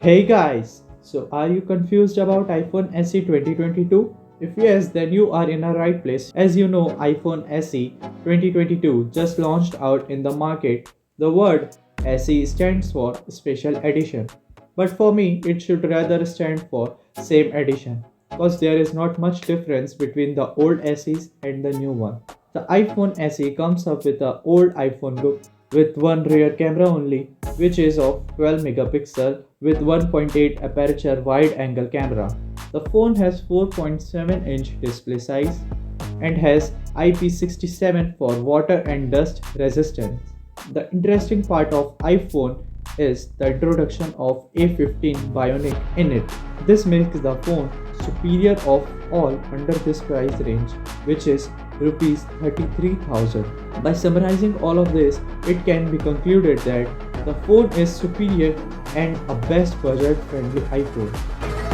Hey guys, so are you confused about iPhone SE 2022? If yes, then you are in a right place. As you know, iPhone SE 2022 just launched out in the market. The word SE stands for Special Edition, but for me, it should rather stand for Same Edition because there is not much difference between the old SEs and the new one. The iPhone SE comes up with the old iPhone look with one rear camera only, which is of 12 megapixel with 1.8 aperture wide angle camera. The phone has 4.7-inch display size and has IP67 for water and dust resistance. The interesting part of iPhone is the introduction of A15 Bionic in it. This makes the phone superior of all under this price range, which is rupees 33,000. By summarizing all of this, it can be concluded that the phone is superior and a best budget friendly iPhone.